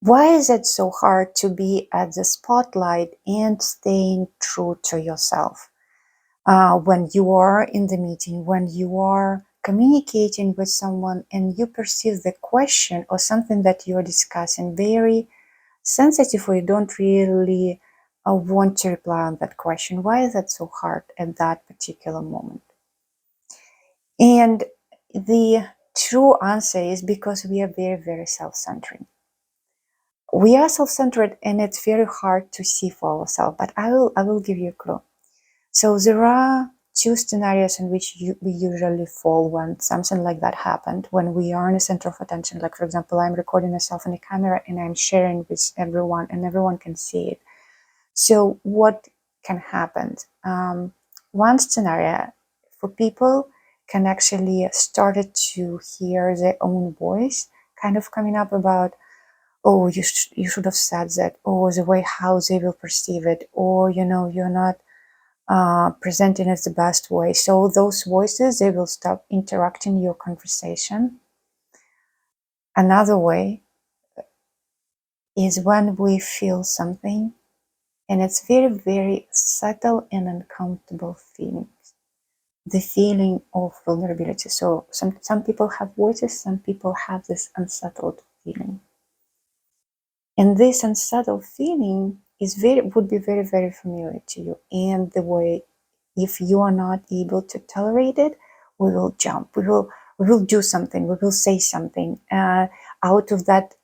Why is it so hard to be at the spotlight and staying true to yourself? When you are in the meeting, when you are communicating with someone and you perceive the question or something that you're discussing very sensitive, or you don't really want to reply on that question, why is that so hard at that particular moment? And the true answer is because we are very, very self-centered. We are self-centered and it's very hard to see for ourselves, but I will give you a clue. So there are two scenarios in which we usually fall when something like that happened, when we are in the center of attention. Like, for example, I'm recording myself in a camera and I'm sharing with everyone and everyone can see it. So what can happen? One scenario for people can actually started to hear their own voice kind of coming up about, oh, you should have said that, or the way how they will perceive it, or you're not presenting it the best way. So those voices, they will stop interrupting your conversation. Another way is when we feel something and it's very, very subtle and uncomfortable feeling. The feeling of vulnerability. So some people have voices, some people have this unsettled feeling. And this unsettled feeling would be very, very familiar to you. And the way, if you are not able to tolerate it, we will jump. We will do something. We will say something out of that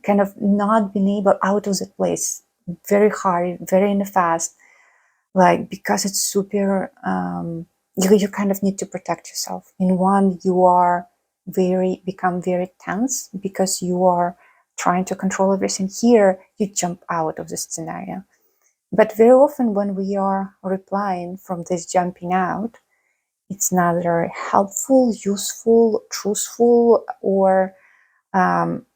kind of not being able out of that place. Very hard, very in the fast, like because it's super. You kind of need to protect yourself. In one, you are become very tense because you are trying to control everything. Here, you jump out of the scenario. But very often when we are replying from this jumping out, it's neither helpful, useful, truthful, or um,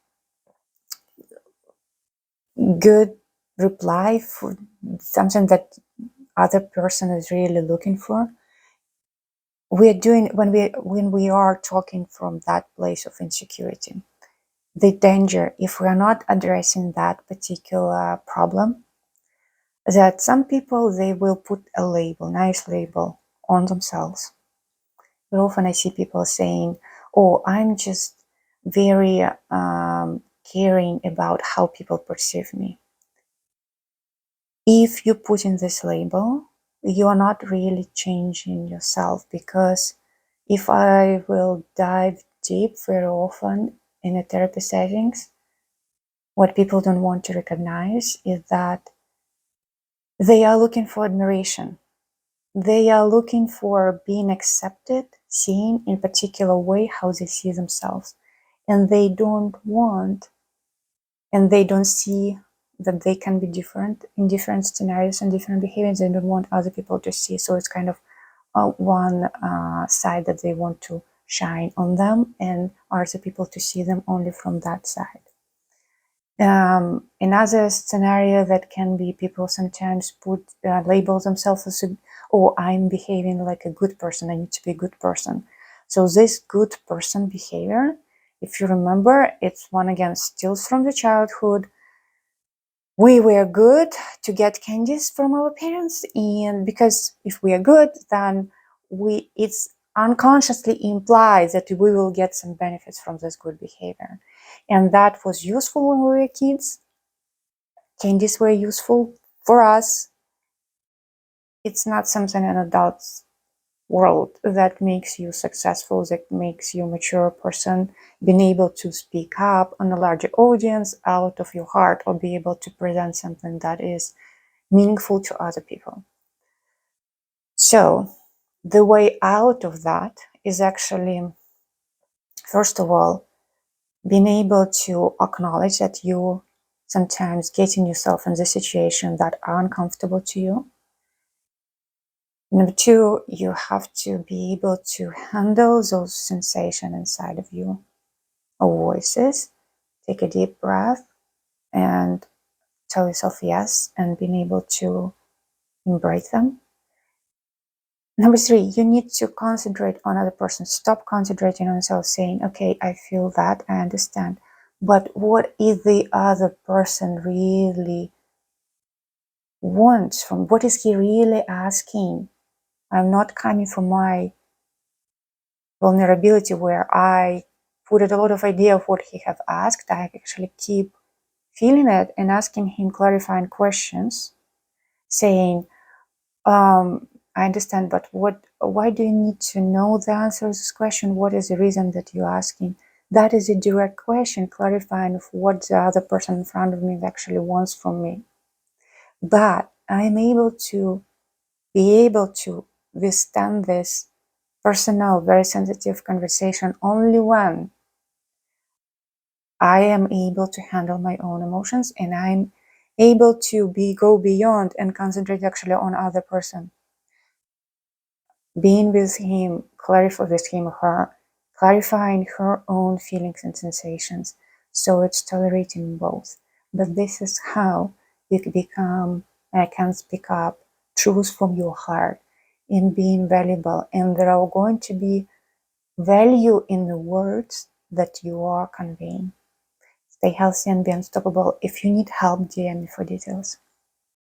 good reply for something that other person is really looking for. We are doing when we are talking from that place of insecurity. The danger, if we are not addressing that particular problem, that some people, they will put a label, nice label on themselves. But often I see people saying, oh, I'm just very caring about how people perceive me. If you put in this label, you are not really changing yourself, because if I will dive deep very often in a therapy settings, what people don't want to recognize is that they are looking for admiration. They are looking for being accepted, seen in a particular way, how they see themselves. And they don't want, and they don't see that they can be different in different scenarios and different behaviors. They don't want other people to see. So it's kind of one side that they want to shine on them, and other people to see them only from that side. Another scenario that can be, people sometimes label themselves as oh, I'm behaving like a good person, I need to be a good person. So this good person behavior, if you remember, it's one again steals from the childhood. We were good to get candies from our parents, and because if we are good, then it's unconsciously implies that we will get some benefits from this good behavior. And that was useful when we were kids. Candies were useful for us. It's not something in adults world that makes you successful, that makes you a mature person, being able to speak up on a larger audience out of your heart, or be able to present something that is meaningful to other people. So the way out of that is actually, first of all, being able to acknowledge that you sometimes getting yourself in the situation that are uncomfortable to you. Number two, you have to be able to handle those sensations inside of you, or voices. Take a deep breath and tell yourself yes, and being able to embrace them. Number three, you need to concentrate on other person. Stop concentrating on yourself, saying, okay, I feel that, I understand, but what is the other person really wants from, what is he really asking? I'm not coming from my vulnerability where I put a lot of idea of what he have asked. I actually keep feeling it and asking him clarifying questions, saying, I understand, but why do you need to know the answer to this question? What is the reason that you're asking? That is a direct question, clarifying of what the other person in front of me actually wants from me. But I'm able to withstand this personal, very sensitive conversation only when I am able to handle my own emotions and I'm able to go beyond and concentrate actually on other person. Being with him, with him or her, clarifying her own feelings and sensations. So it's tolerating both. But this is how you can speak up truth from your heart in being valuable. And there are going to be value in the words that you are conveying. Stay healthy and be unstoppable. If you need help, DM me for details.